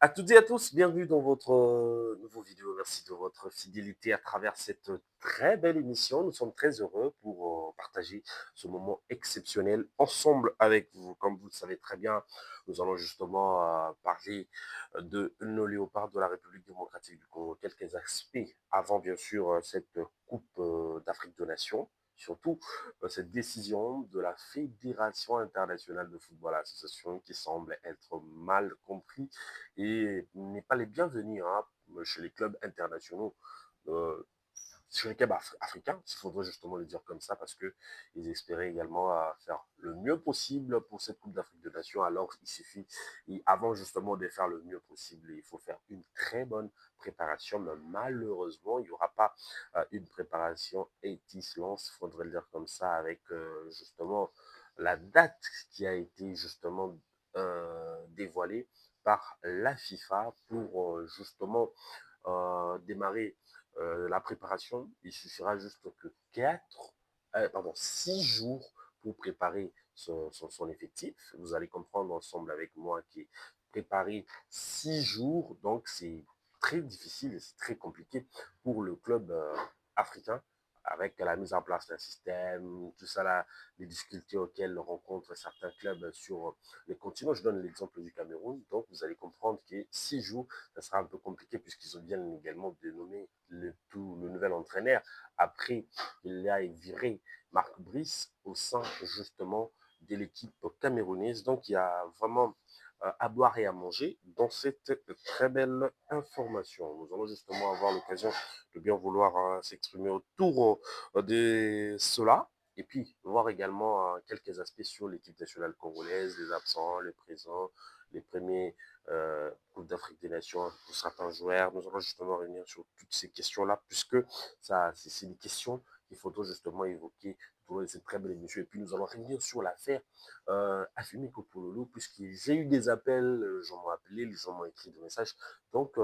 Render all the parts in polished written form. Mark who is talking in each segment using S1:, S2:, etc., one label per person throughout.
S1: À toutes et à tous, bienvenue dans votre nouveau vidéo. Merci de votre fidélité à travers cette très belle émission. Nous sommes très heureux pour partager ce moment exceptionnel ensemble avec vous. Comme vous le savez très bien, nous allons justement parler de nos léopards de la République démocratique du Congo. Quelques aspects avant, bien sûr, cette Coupe d'Afrique de Nations. Surtout cette décision de la Fédération internationale de football association qui semble être mal comprise et n'est pas les bienvenus hein, chez les clubs internationaux, euh, chez les clubs africains, il faudrait justement le dire comme ça, parce qu'ils espéraient également faire le mieux possible pour cette Coupe d'Afrique de Nations. Alors, il suffit, et avant justement de faire le mieux possible, il faut faire une très bonne préparation, mais malheureusement, il n'y aura pas une préparation étincelante, il faudrait le dire comme ça, avec justement la date qui a été justement dévoilée par la FIFA pour justement démarrer la préparation. Il suffira juste que 6 jours pour préparer son effectif. Vous allez comprendre ensemble avec moi qui est préparé 6 jours, donc c'est très difficile, c'est très compliqué pour le club africain avec la mise en place d'un système, tout ça là, les difficultés auxquelles rencontrent certains clubs sur les continents. Je donne l'exemple du Cameroun. Donc, vous allez comprendre que 6 jours, ça sera un peu compliqué puisqu'ils viennent également de nommer le nouvel entraîneur. Après, il a viré Marc Brice au sein justement de l'équipe camerounaise. Donc, il y a vraiment à boire et à manger dans cette très belle information. Nous allons justement avoir l'occasion de bien vouloir s'exprimer autour de cela. Et puis, voir également quelques aspects sur l'équipe nationale congolaise, les absents, les présents, les premiers Coupe d'Afrique des Nations pour certains joueurs. Nous allons justement revenir sur toutes ces questions-là, puisque ça, c'est des questions qu'il faudra justement évoquer pour cette très belle émission. Et puis, nous allons revenir sur l'affaire Afimi Kopololo, puisque j'ai eu des appels, les gens m'ont appelé, les gens m'ont écrit des messages. Donc,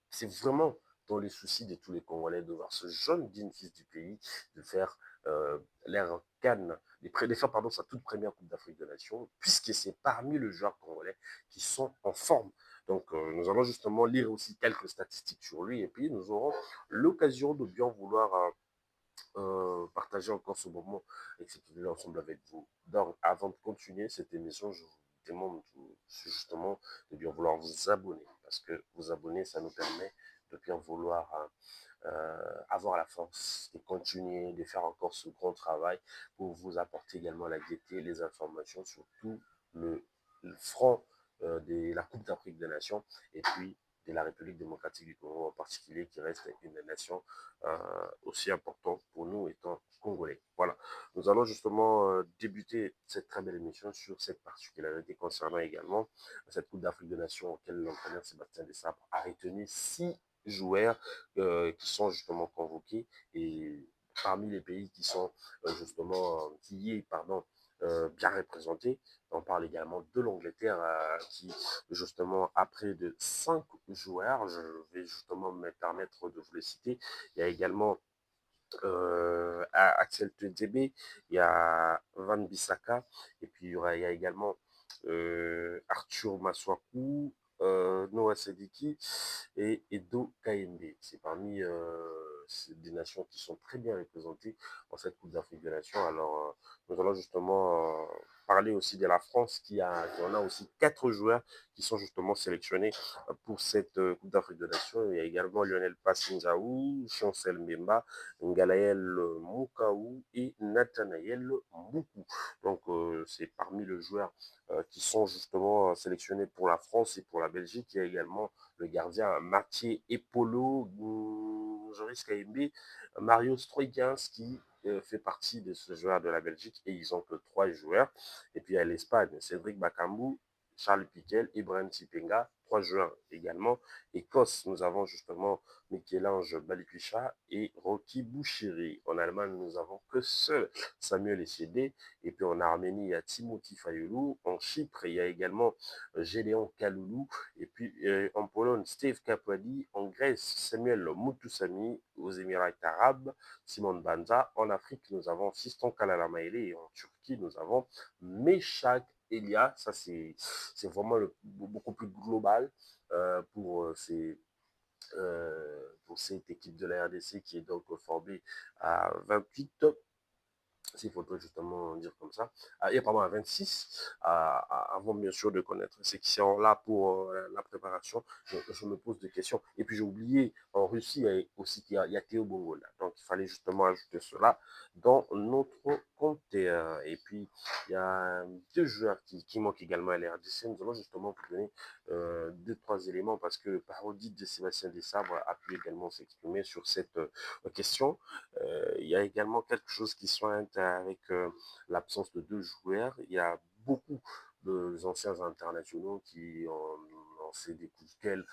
S1: c'est vraiment dans les soucis de tous les Congolais de voir ce jeune digne fils du pays de faire l'air canne, de faire pardon, sa toute première Coupe d'Afrique de Nations, puisque c'est parmi les joueurs congolais qui sont en forme. Donc, nous allons justement lire aussi quelques statistiques sur lui et puis nous aurons l'occasion de bien vouloir partager encore ce moment exceptionnel ensemble avec vous. Donc, avant de continuer cette émission, je vous demande justement de bien vouloir vous abonner parce que vous abonner, ça nous permet de bien vouloir avoir la force de continuer, de faire encore ce grand travail pour vous apporter également la gaieté, les informations sur tout le front de la Coupe d'Afrique des Nations et puis de la République démocratique du Congo en particulier, qui reste une nation aussi importante pour nous étant congolais. Voilà. Nous allons justement débuter cette très belle émission sur cette particularité concernant également cette Coupe d'Afrique des Nations auquel l'entraîneur Sébastien Desabre a retenu 6 joueurs qui sont justement convoqués et parmi les pays qui sont justement pardon, bien représentés. On parle également de l'Angleterre qui justement a près de 5 joueurs. Je vais justement me permettre de vous les citer. Il y a également Axel Tuanzebe, il y a Van Bissaka, et puis il y a également Arthur Maswaku, Noah Sediki et Edo KMB. C'est parmi des nations qui sont très bien représentées dans cette Coupe d'Afrique des Nations. Alors, nous allons justement parler aussi de la France qui en a aussi 4 joueurs qui sont justement sélectionnés pour cette Coupe d'Afrique des Nations. Il y a également Lionel Passinjaou, Chancel Mbemba, Ngalael Mukaou et Nathanaël Moukou. Donc, c'est parmi les joueurs qui sont justement sélectionnés pour la France et pour la Belgique. Il y a également le gardien Mathieu Epolo, Joris Kaimbe, Mario Stroikens qui fait partie de ce joueur de la Belgique et ils ont que 3 joueurs. Et puis il y a l'Espagne, Cédric Bakambu, Charles Piquel, Ibrahim Tipenga, 3 joueurs également. Écosse, nous avons justement Michel-Ange Balikwisha et Rocky Bouchiri. En Allemagne, nous avons que seul Samuel Essede. Et puis en Arménie, il y a Timothy Fayoulou. En Chypre, il y a également Gédéon Kaloulou. Et puis en Pologne, Steve Kapwadi. En Grèce, Samuel Moutoussami. Aux Émirats arabes, Simon Banza. En Afrique, nous avons Fiston Kalalamaele. Et en Turquie, nous avons Meshak Elia, ça c'est vraiment beaucoup plus global pour cette équipe de la RDC qui est donc formée à 28. S'il faudrait justement dire comme ça, et pardon, à 26, avant bien sûr de connaître ceux qui sont là pour la préparation, je me pose des questions. Et puis j'ai oublié, en Russie, il y a aussi il y a Théo Bongola. Donc il fallait justement ajouter cela dans notre compte. Et puis il y a deux joueurs qui manquent également à la RDC. Nous allons justement vous donner deux, trois éléments parce que le parodie de Sébastien Desabre a pu également s'exprimer sur cette question. Il y a également quelque chose qui soigne avec l'absence de deux joueurs. Il y a beaucoup d'anciens internationaux qui ont lancé des coups de gueule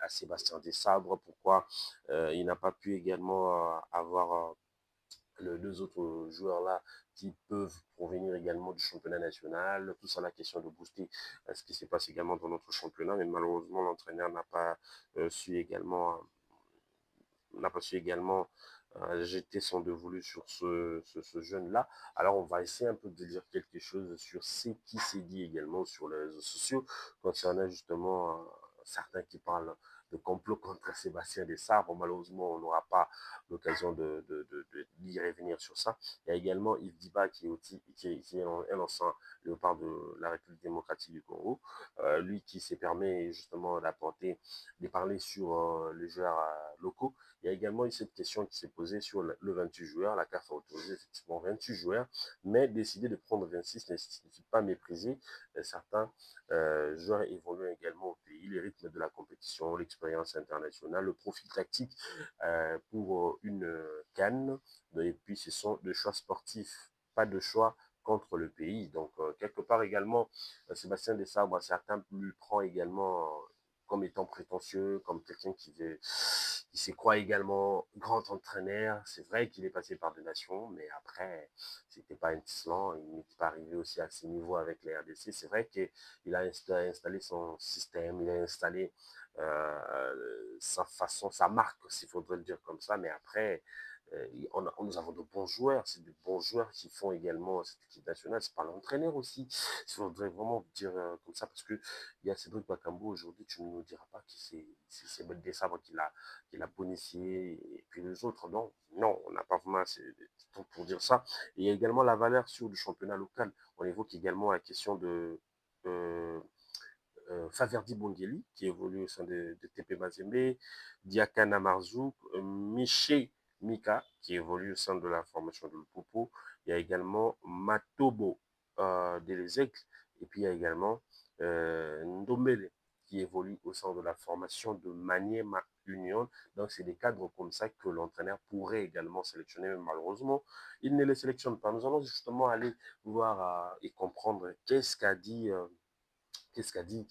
S1: à Sébastien Desabre. Pourquoi il n'a pas pu également avoir les deux autres joueurs-là qui peuvent provenir également du championnat national. Tout ça, la question de booster ce qui se passe également dans notre championnat. Mais malheureusement, l'entraîneur n'a pas su également jeter son dévolu sur ce jeune-là. Alors, on va essayer un peu de dire quelque chose sur ce qui s'est dit également sur les réseaux sociaux concernant justement certains qui parlent de complot contre Sébastien Desabre. Malheureusement, on n'aura pas l'occasion d'y revenir sur ça. Il y a également Yves Diba qui est un ancien léopard de la République démocratique du Congo. Lui qui s'est permis justement de parler sur les joueurs locaux. Il y a également eu cette question qui s'est posée sur le 28 joueurs. La CAF a autorisé effectivement 28 joueurs, mais décider de prendre 26 ne signifie pas mépriser certains joueurs évoluant également au pays, les rythmes de la compétition, l'expérience internationale, le profil tactique pour une canne. Et puis, ce sont des choix sportifs, pas de choix contre le pays. Donc, quelque part également, Sébastien Desabre, certains lui prend également comme étant prétentieux, comme quelqu'un qui se croit également grand entraîneur. C'est vrai qu'il est passé par des nations, mais après, c'était pas un Tislan. Il n'était pas arrivé aussi à ce niveau avec les RDC. C'est vrai qu'il a installé son système, il a installé sa façon, sa marque, s'il faudrait le dire comme ça, mais après, nous avons de bons joueurs, c'est de bons joueurs qui font également cette équipe nationale, c'est pas l'entraîneur aussi, il faudrait vraiment dire comme ça, parce que il y a Cédric Bakambu aujourd'hui, tu ne nous diras pas que c'est Bel Desabre qui l'a bonifié, et puis les autres, non, non, on n'a pas vraiment assez de temps pour dire ça. Et il y a également la valeur sur le championnat local, on évoque également la question de euh, Faverdi Bongeli, qui évolue au sein de TP Mazembe, Diakana Marzouk, Miché Mika, qui évolue au sein de la formation de Lupopo. Il y a également Matobo Delezek, et puis il y a également Ndombele, qui évolue au sein de la formation de Maniema Union. Donc, c'est des cadres comme ça que l'entraîneur pourrait également sélectionner, mais malheureusement, il ne les sélectionne pas. Nous allons justement aller voir et comprendre qu'est-ce qu'a dit, euh, qu'est-ce qu'a dit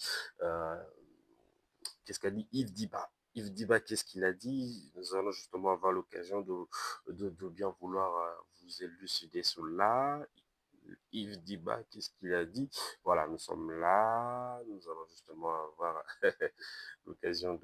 S1: Yves Diba. Yves Diba, qu'est-ce qu'il a dit? Nous allons justement avoir l'occasion de bien vouloir vous élucider cela. Yves Diba, qu'est-ce qu'il a dit? Voilà, nous sommes là. Nous allons justement avoir l'occasion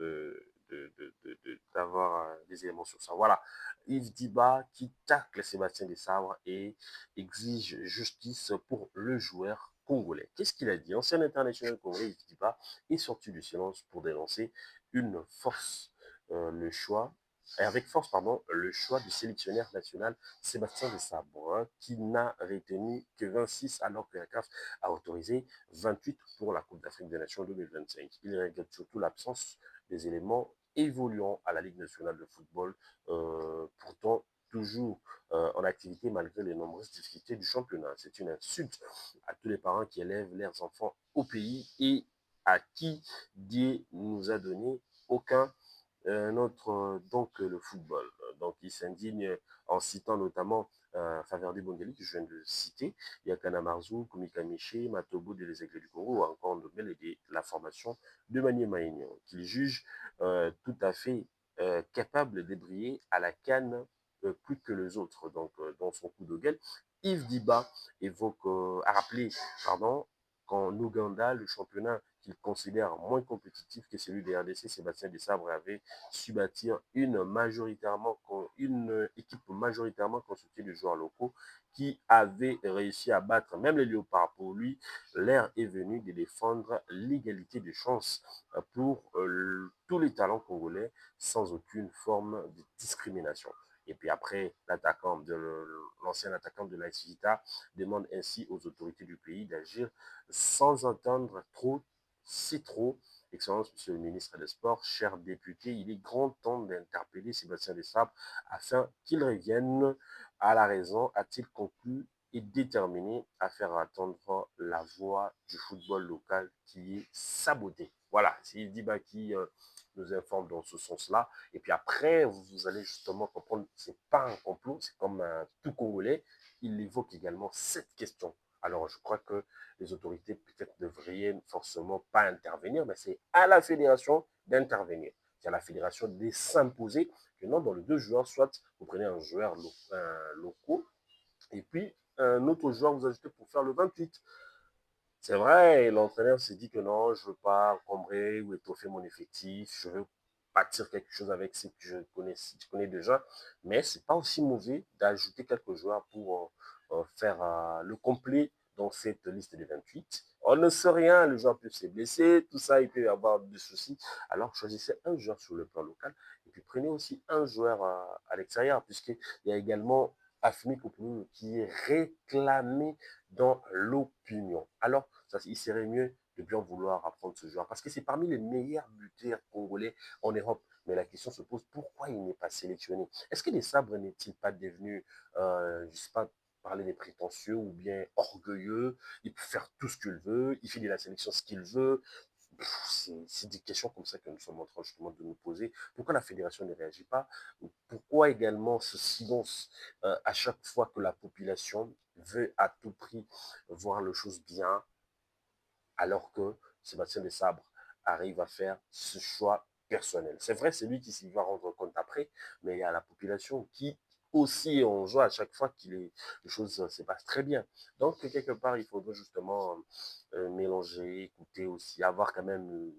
S1: d'avoir des éléments sur ça. Voilà. Yves Diba qui tacle Sébastien Desabre et exige justice pour le joueur congolais. Qu'est-ce qu'il a dit? Ancien international congolais, Yves Diba est sorti du silence pour dénoncer une force, le choix avec force, pardon, le choix du sélectionneur national Sébastien Desabre, qui n'a retenu que 26 alors que la CAF a autorisé 28 pour la Coupe d'Afrique des Nations 2025. Il regrette surtout l'absence des éléments évoluant à la Ligue nationale de football, pourtant toujours en activité malgré les nombreuses difficultés du championnat. C'est une insulte à tous les parents qui élèvent leurs enfants au pays et à qui Dieu nous a donné aucun donc le football. Donc il s'indigne en citant notamment Faverdi Bongeli, que je viens de citer, Yakana Marzu, Komika Miché, Matobo de les Aigles du Congo, ou encore Ndobel et la formation de Maniema Union, qu'il juge tout à fait capable de briller à la canne plus que les autres. Donc dans son coup de gueule, Yves Diba a rappelé, pardon, qu'en Ouganda, le championnat qu'il considère moins compétitif que celui des RDC, Sébastien Desabre avait su bâtir une équipe majoritairement constituée de joueurs locaux qui avaient réussi à battre même les Léopards. Pour lui, l'heure est venue de défendre l'égalité de chances pour tous les talents congolais sans aucune forme de discrimination. Et puis après, l'ancien attaquant de l'AS Vita demande ainsi aux autorités du pays d'agir sans entendre trop, c'est trop. Excellence, Monsieur le ministre des Sports, chers députés, il est grand temps d'interpeller Sébastien Desabre afin qu'il revienne à la raison, a-t-il conclu, et déterminé à faire attendre la voix du football local qui est sabotée. Voilà, c'est Diba qui nous informe dans ce sens-là. Et puis après, vous allez justement comprendre que ce n'est pas un complot, c'est comme un tout Congolais. Il évoque également cette question. Alors, je crois que les autorités peut-être devraient forcément pas intervenir, mais c'est à la fédération d'intervenir. C'est à la fédération de s'imposer que non, dans les deux joueurs, soit vous prenez un joueur local et puis un autre joueur vous ajoutez pour faire le 28. C'est vrai, l'entraîneur s'est dit que non, je ne veux pas encombrer ou étoffer mon effectif, je veux bâtir quelque chose avec ce que je connais déjà, mais ce n'est pas aussi mauvais d'ajouter quelques joueurs pour faire le complet dans cette liste des 28. On ne sait rien, le joueur peut se blesser, tout ça, il peut y avoir des soucis. Alors choisissez un joueur sur le plan local et puis prenez aussi un joueur à l'extérieur, puisqu'il y a également Afimi Kopoulou qui est réclamé dans l'opinion. Alors, il serait mieux de bien vouloir apprendre ce joueur parce que c'est parmi les meilleurs buteurs congolais en Europe. Mais la question se pose, pourquoi il n'est pas sélectionné? Est-ce que les sabres n'est-il pas devenu, je ne sais pas, parler des prétentieux ou bien orgueilleux? Il peut faire tout ce qu'il veut, il fait de la sélection ce qu'il veut. C'est des questions comme ça que nous sommes en train justement de nous poser. Pourquoi la fédération ne réagit pas? Pourquoi également ce silence à chaque fois que la population veut à tout prix voir les choses bien, alors que Sébastien Desabre arrive à faire ce choix personnel. C'est vrai, c'est lui qui s'y va rendre compte après, mais il y a la population qui aussi on joue à chaque fois que les choses se passent très bien. Donc, quelque part, il faudrait justement mélanger, écouter aussi, avoir quand même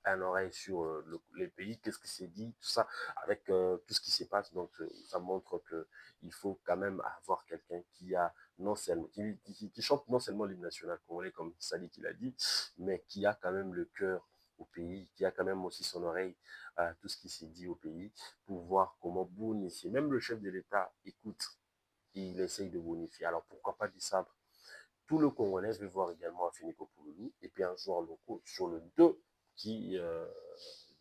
S1: un oreille sur les pays, qu'est-ce qui s'est dit, tout ça, avec tout ce qui se passe. Donc, ça montre qu'il faut quand même avoir quelqu'un qui a non seulement, qui chante non seulement l'hymne national congolais, comme Sadi qui l'a dit, mais qui a quand même le cœur au pays, qui a quand même aussi son oreille à tout ce qui s'est dit au pays, pour voir comment bonifier. Même le chef de l'État écoute, il essaye de bonifier. Alors pourquoi pas Desabre? Tout le Congolais veut voir également Affiniko Pouloulou et puis un joueur local sur les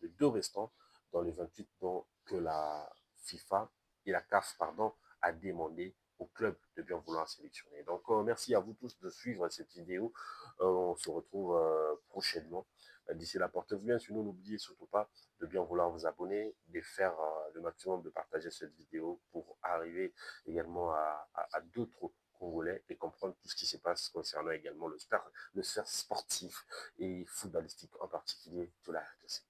S1: deux restants dans les 28 dont que la FIFA et la CAF pardon, a demandé au club de bien vouloir sélectionner. Donc merci à vous tous de suivre cette vidéo. On se retrouve prochainement. D'ici là, portez-vous bien. Sinon, n'oubliez surtout pas de bien vouloir vous abonner, de faire le maximum de partager cette vidéo pour arriver également à d'autres Congolais et comprendre tout ce qui se passe concernant également le sphère sportif et footballistique en particulier de la RDC.